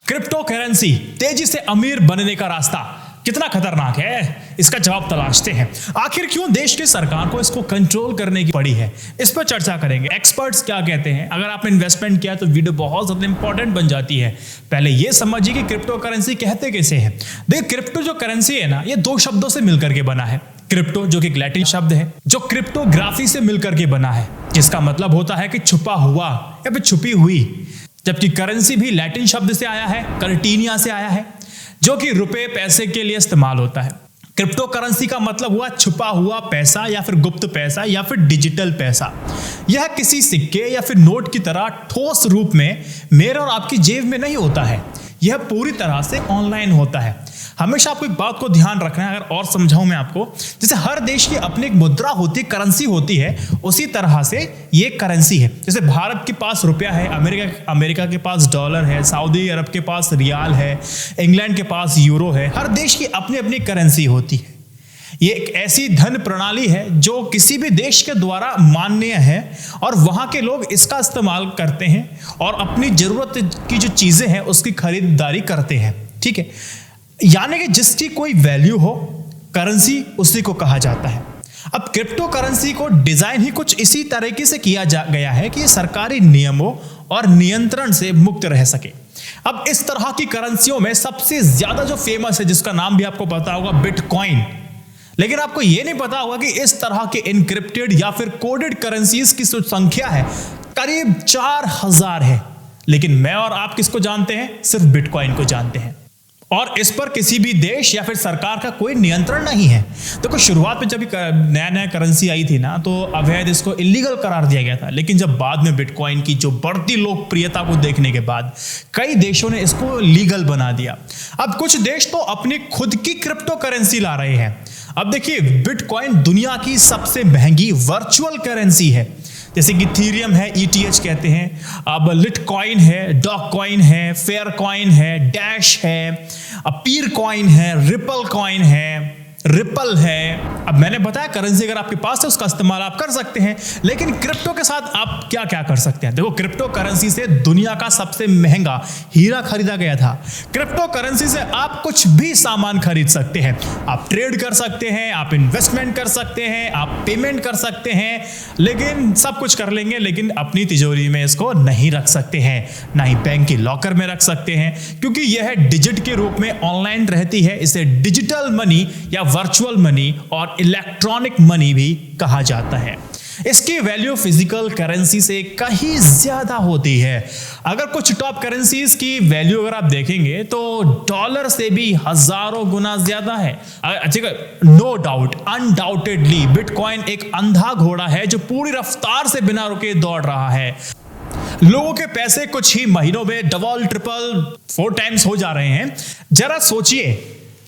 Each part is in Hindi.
क्रिप्टो करेंसी तेजी से अमीर बनने का रास्ता कितना खतरनाक है, इसका जवाब तलाशते हैं। आखिर क्यों देश की सरकार को इसको कंट्रोल करने की पड़ी है, इस पर चर्चा करेंगे। एक्सपर्ट्स क्या कहते हैं, अगर आपने इन्वेस्टमेंट किया तो वीडियो बहुत ज्यादा इंपॉर्टेंट बन जाती है। पहले यह समझिए कि क्रिप्टो करेंसी कहते कैसे हैं। देखिए, क्रिप्टो जो करेंसी है ना, ये दो शब्दों से मिलकर के बना है। क्रिप्टो जो कि एक लैटिन शब्द है, जो क्रिप्टोग्राफी से मिलकर के बना है, जिसका मतलब होता है कि छुपा हुआ या फिर छुपी हुई। जबकि करेंसी भी लैटिन शब्द से आया है, कर्टीनिया से आया है, जो कि रुपए पैसे के लिए इस्तेमाल होता है। क्रिप्टो करेंसी का मतलब हुआ छुपा हुआ पैसा या फिर गुप्त पैसा या फिर डिजिटल पैसा। यह किसी सिक्के या फिर नोट की तरह ठोस रूप में मेरे और आपकी जेब में नहीं होता है, यह पूरी तरह से ऑनलाइन होता है। हमेशा आपको एक बात को ध्यान रखना है, अगर और समझाऊं मैं आपको, जैसे हर देश की अपनी एक मुद्रा होती है, करेंसी होती है, उसी तरह से ये करेंसी है। जैसे भारत के पास रुपया है, अमेरिका के पास डॉलर है, सऊदी अरब के पास रियाल है, इंग्लैंड के पास यूरो है। हर देश की अपनी अपनी करेंसी होती है। ये एक ऐसी धन प्रणाली है जो किसी भी देश के द्वारा मान्य है और वहां के लोग इसका इस्तेमाल करते हैं और अपनी जरूरत की जो चीजें हैं उसकी खरीदारी करते हैं। ठीक है, यानी कि जिसकी कोई वैल्यू हो, करेंसी उसी को कहा जाता है। अब क्रिप्टो करेंसी को डिजाइन ही कुछ इसी तरीके से किया गया है कि सरकारी नियमों और नियंत्रण से मुक्त रह सके। अब इस तरह की करेंसियों में सबसे ज्यादा जो फेमस है, जिसका नाम भी आपको पता होगा, बिटकॉइन। लेकिन आपको यह नहीं पता होगा कि इस तरह के इनक्रिप्टेड या फिर कोडेड करेंसीज की जो संख्या है करीब 4000 है। लेकिन मैं और आप किसको जानते हैं? सिर्फ बिटकॉइन को जानते हैं, और इस पर किसी भी देश या फिर सरकार का कोई नियंत्रण नहीं है। देखो, शुरुआत में जब नया करेंसी आई थी ना, तो अवैध, इसको इलीगल करार दिया गया था। लेकिन जब बाद में बिटकॉइन की जो बढ़ती लोकप्रियता को देखने के बाद कई देशों ने इसको लीगल बना दिया। अब कुछ देश तो अपनी खुद की क्रिप्टो करेंसी ला रहे हैं। अब देखिए, बिटकॉइन दुनिया की सबसे महंगी वर्चुअल करेंसी है। जैसे कि इथेरियम है, ETH कहते हैं, अब लिटकॉइन है, डॉग कॉइन है, फेयर कॉइन है, डैश है, पीर कॉइन है, रिपल कॉइन है, रिपल है। अब मैंने बताया, करेंसी अगर आपके पास है उसका इस्तेमाल आप कर सकते हैं, लेकिन क्रिप्टो के साथ आप क्या क्या कर सकते हैं? देखो, क्रिप्टो करेंसी से दुनिया का सबसे महंगा हीरा खरीदा गया था। क्रिप्टो करेंसी से आप कुछ भी सामान खरीद सकते हैं, आप ट्रेड कर सकते हैं, आप इन्वेस्टमेंट कर सकते हैं, आप पेमेंट कर सकते हैं, लेकिन सब कुछ कर लेंगे, लेकिन अपनी तिजोरी में इसको नहीं रख सकते हैं, ना ही बैंक की लॉकर में रख सकते हैं, क्योंकि यह डिजिट के रूप में ऑनलाइन रहती है। इसे डिजिटल मनी या वर्चुअल मनी और इलेक्ट्रॉनिक मनी भी कहा जाता है। इसकी वैल्यू फिजिकल करेंसी से कहीं ज्यादा होती है। अगर कुछ टॉप करेंसीज की वैल्यू अगर आप देखेंगे तो डॉलर से भी हजारों गुना ज्यादा है। नो डाउट, अनडाउटेडली बिटकॉइन एक अंधा घोड़ा है जो पूरी रफ्तार से बिना रुके दौड़ रहा है। लोगों के पैसे कुछ ही महीनों में डबल, ट्रिपल, 4 टाइम्स हो जा रहे हैं। जरा सोचिए,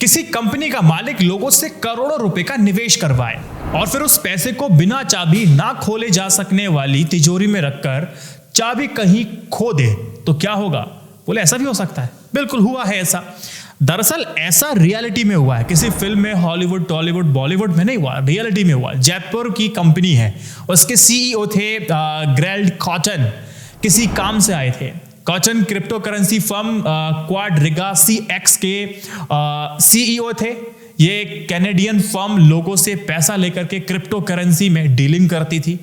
किसी कंपनी का मालिक लोगों से करोड़ों रुपए का निवेश करवाए और फिर उस पैसे को बिना चाबी ना खोले जा सकने वाली तिजोरी में रखकर चाबी कहीं खो दे तो क्या होगा? बोले, ऐसा भी हो सकता है। बिल्कुल हुआ है ऐसा। दरअसल ऐसा रियलिटी में हुआ है, किसी फिल्म में, हॉलीवुड, टॉलीवुड, बॉलीवुड में नहीं हुआ, रियलिटी में हुआ। जयपुर की कंपनी है, उसके CEO थे ग्रेल्ड कॉटन, किसी काम से आए थे। Cotten crypto currency firm Quadriga CX के CEO थे। ये कैनेडियन फर्म लोगों से पैसा लेकर के क्रिप्टो करेंसी में डीलिंग करती थी।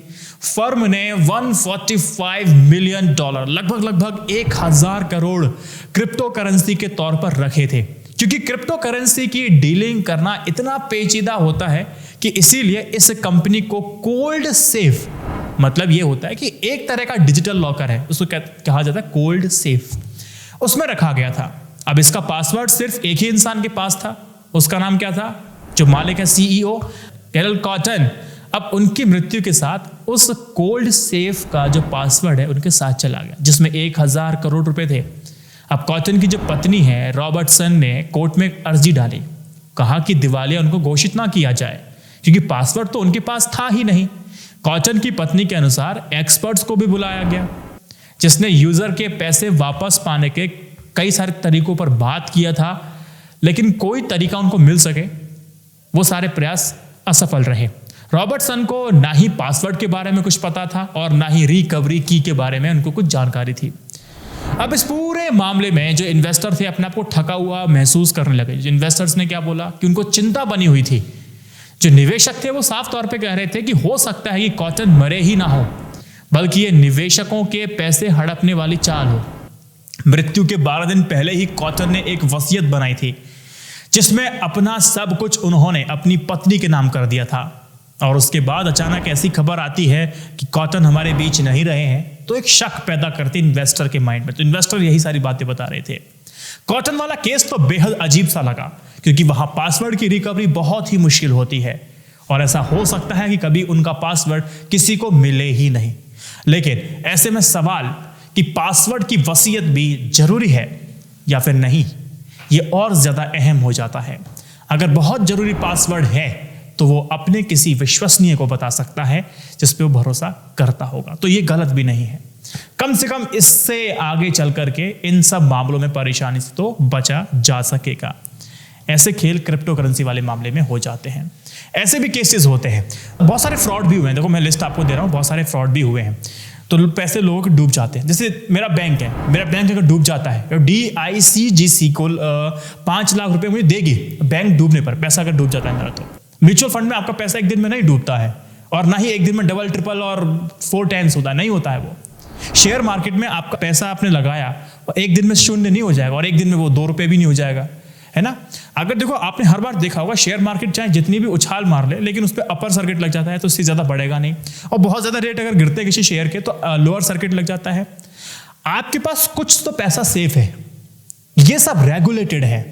फर्म ने $145 मिलियन, लगभग 1000 करोड़ क्रिप्टो करेंसी के तौर पर रखे थे। क्योंकि क्रिप्टो करेंसी की डीलिंग करना इतना पेचीदा होता है कि इसीलिए इस कंपनी को कोल्ड सेफ, मतलब यह होता है कि एक तरह का डिजिटल लॉकर है, उसको कहा जाता है कोल्ड सेफ, उसमें रखा गया था। अब इसका पासवर्ड सिर्फ एक ही इंसान के पास था। उसका नाम क्या था? जो मालिक है, CEO ग्रेल्ड कॉटन। अब उनकी मृत्यु के साथ उस कोल्ड सेफ का जो पासवर्ड है उनके साथ चला गया, जिसमें 1000 करोड़ रुपए थे। अब कॉटन की जो पत्नी है रॉबर्टसन ने कोर्ट में अर्जी डाली, कहा कि दिवालिया उनको घोषित ना किया जाए, क्योंकि पासवर्ड तो उनके पास था ही नहीं। कॉटन की पत्नी के अनुसार एक्सपर्ट्स को भी बुलाया गया, जिसने यूजर के पैसे वापस पाने के कई सारे तरीकों पर बात किया था, लेकिन कोई तरीका उनको मिल सके, वो सारे प्रयास असफल रहे। रॉबर्टसन को ना ही पासवर्ड के बारे में कुछ पता था और ना ही रिकवरी की के बारे में उनको कुछ जानकारी थी। अब इस पूरे मामले में जो इन्वेस्टर थे अपने आप को ठगा हुआ महसूस करने लगे। जो इन्वेस्टर्स ने क्या बोला कि उनको चिंता बनी हुई थी। जो निवेशक थे वो साफ तौर पे कह रहे थे कि हो सकता है कि कॉटन मरे ही ना हो, बल्कि ये निवेशकों के पैसे हड़पने वाली चाल हो। मृत्यु के 12 दिन पहले ही कॉटन ने एक वसीयत बनाई थी, जिसमें अपना सब कुछ उन्होंने अपनी पत्नी के नाम कर दिया था। और उसके बाद अचानक ऐसी खबर आती है कि कॉटन हमारे बीच नहीं रहे हैं, तो एक शक पैदा करती इन्वेस्टर के माइंड में। तो इन्वेस्टर यही सारी बातें बता रहे थे। कॉटन वाला केस तो बेहद अजीब सा लगा, क्योंकि वहां पासवर्ड की रिकवरी बहुत ही मुश्किल होती है और ऐसा हो सकता है कि कभी उनका पासवर्ड किसी को मिले ही नहीं। लेकिन ऐसे में सवाल कि पासवर्ड की वसीयत भी जरूरी है या फिर नहीं, ये और ज्यादा अहम हो जाता है। अगर बहुत जरूरी पासवर्ड है तो वो अपने किसी विश्वसनीय को बता सकता है जिस पे वो भरोसा करता होगा, तो ये गलत भी नहीं है। कम से कम इससे आगे चल करके इन सब मामलों में परेशानी से तो बचा जा सकेगा। ऐसे खेल क्रिप्टो करेंसी वाले मामले में हो जाते हैं। ऐसे भी केसेस होते हैं, बहुत सारे फ्रॉड भी हुए हैं। देखो मैं लिस्ट आपको दे रहा हूं, बहुत सारे फ्रॉड भी हुए हैं। तो पैसे लोगों के डूब जाते हैं। जैसे मेरा बैंक है, मेरा बैंक अगर डूब जाता है तो DICGC को 5 लाख रुपए मुझे देगी बैंक डूबने पर। पैसा अगर डूब जाता है मेरा, तो म्यूचुअल फंड में आपका पैसा एक दिन में नहीं डूबता है, और ना ही एक दिन में डबल ट्रिपल और 4 टाइम्स होता है, नहीं होता है वो। शेयर मार्केट में आपका पैसा आपने लगाया और एक दिन में शून्य नहीं हो जाएगा, और एक दिन में वो 2 रुपए भी नहीं हो जाएगा, है ना। अगर देखो आपने हर बार देखा होगा शेयर मार्केट चाहे जितनी भी उछाल मार ले, लेकिन उस पर अपर सर्किट लग जाता है तो उससे ज्यादा बढ़ेगा नहीं, और बहुत ज्यादा रेट अगर गिरते हैं किसी शेयर के तो लोअर सर्किट लग जाता है। आपके पास कुछ तो पैसा सेफ है, ये सब रेगुलेटेड है।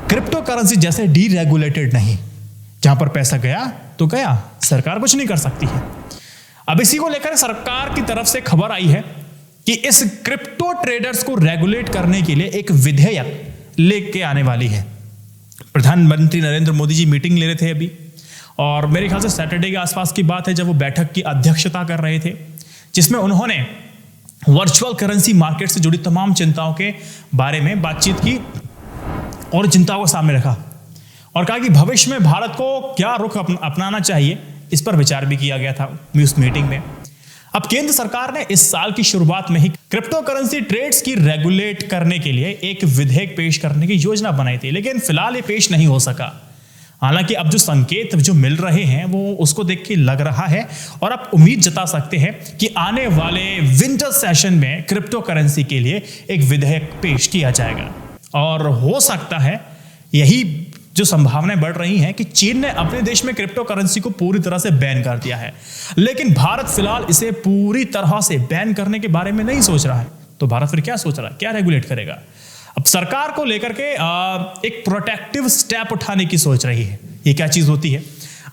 क्रिप्टो करेंसी जैसे डीरेगुलेटेड नहीं, जहां पर पैसा गया तो गया, सरकार कुछ नहीं कर सकती है। अब इसी को लेकर सरकार की तरफ से खबर आई है कि इस क्रिप्टो ट्रेडर्स को रेगुलेट करने के लिए एक विधेयक लेके आने वाली है। प्रधानमंत्री नरेंद्र मोदी जी मीटिंग ले रहे थे अभी, और मेरे ख्याल से सैटरडे के आसपास की बात है जब वो बैठक की अध्यक्षता कर रहे थे, जिसमें उन्होंने वर्चुअल करेंसी मार्केट से जुड़ी तमाम चिंताओं के बारे में बातचीत की और चिंताओं को सामने रखा, और कहा कि भविष्य में भारत को क्या रुख अपनाना चाहिए, इस पर विचार भी किया गया था उस मीटिंग में। अब केंद्र सरकार ने इस साल की शुरुआत में ही क्रिप्टो करेंसी ट्रेड्स की रेगुलेट करने के लिए एक विधेयक पेश करने की योजना बनाई थी, लेकिन फिलहाल ये पेश नहीं हो सका। हालांकि अब जो संकेत जो मिल रहे हैं वो उसको देख के लग रहा है, और आप उम्मीद जता सकते हैं कि आने वाले विंटर सेशन में क्रिप्टो करेंसी के लिए एक विधेयक पेश किया जाएगा। और हो सकता है यही जो संभावनाएं बढ़ रही हैं कि चीन ने अपने देश में क्रिप्टो करेंसी को पूरी तरह से बैन कर दिया है, लेकिन भारत फिलहाल इसे पूरी तरह से बैन करने के बारे में नहीं सोच रहा है। तो भारत फिर क्या सोच रहा है, क्या रेगुलेट करेगा? अब सरकार को लेकर के एक प्रोटेक्टिव स्टेप उठाने की सोच रही है। ये क्या चीज होती है?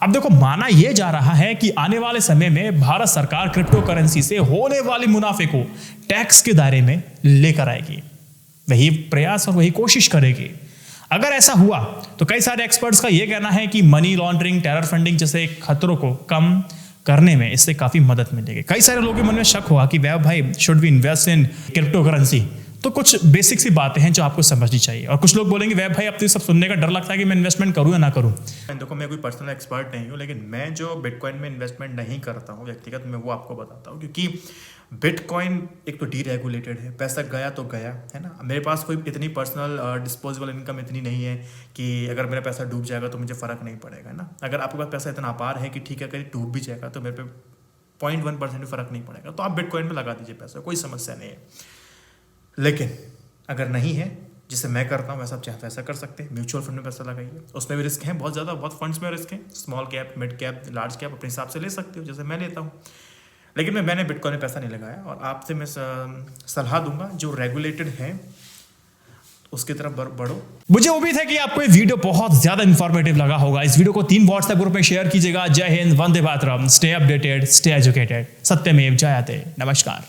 अब देखो, माना यह जा रहा है कि आने वाले समय में भारत सरकार क्रिप्टो करेंसी से होने वाले मुनाफे को टैक्स के दायरे में लेकर आएगी। वही प्रयास और वही कोशिश करेगी। अगर ऐसा हुआ तो कई सारे एक्सपर्ट्स का यह कहना है कि मनी लॉन्ड्रिंग, टेरर फंडिंग जैसे खतरों को कम करने में इससे काफी मदद मिलेगी। कई सारे लोगों के मन में शक होगा कि वैभव भाई, should we invest in cryptocurrency? तो कुछ बेसिक सी बातें हैं जो आपको समझनी चाहिए। और कुछ लोग बोलेंगे वैभव भाई, अब तो सब सुनने का डर लगता है कि मैं इन्वेस्टमेंट करूं या ना करूं। देखो, मैं कोई पर्सनल एक्सपर्ट नहीं हूं, लेकिन मैं जो बिटकॉइन में इन्वेस्टमेंट नहीं करता हूं व्यक्तिगत, मैं वो आपको बताता हूं। क्योंकि बिटकॉइन एक तो डीरेगुलेटेड है, पैसा गया तो गया, है ना। मेरे पास कोई इतनी पर्सनल डिस्पोजेबल इनकम इतनी नहीं है कि अगर मेरा पैसा डूब जाएगा तो मुझे फ़र्क नहीं पड़ेगा, है ना। अगर आपके पास पैसा इतना अपार है कि ठीक है, अगर डूब भी जाएगा तो मेरे पे 0.1% भी फ़र्क नहीं पड़ेगा, तो आप बिटकॉइन में लगा दीजिए पैसा, कोई समस्या नहीं है। लेकिन अगर नहीं है, जिसे मैं करता हूँ वैसा आप चाहे वैसा कर सकते हैं। म्यूचुअल फंड में पैसा लगाइए, उसमें भी रिस्क है बहुत ज़्यादा, बहुत फंड्स में रिस्क है। Small cap, mid cap, large cap अपने हिसाब से ले सकते हो, जैसे मैं लेता हूँ। लेकिन मैंने बिटकॉइन में पैसा नहीं लगाया, और आपसे मैं सलाह दूंगा जो रेगुलेटेड है उसकी तरफ बढ़ो। मुझे उम्मीद है कि आपको ये वीडियो बहुत ज्यादा इंफॉर्मेटिव लगा होगा। इस वीडियो को 3 व्हाट्सएप ग्रुप में शेयर कीजिएगा। जय Hind, Vande Mataram, stay updated, stay educated, सत्यमेव जयते। नमस्कार।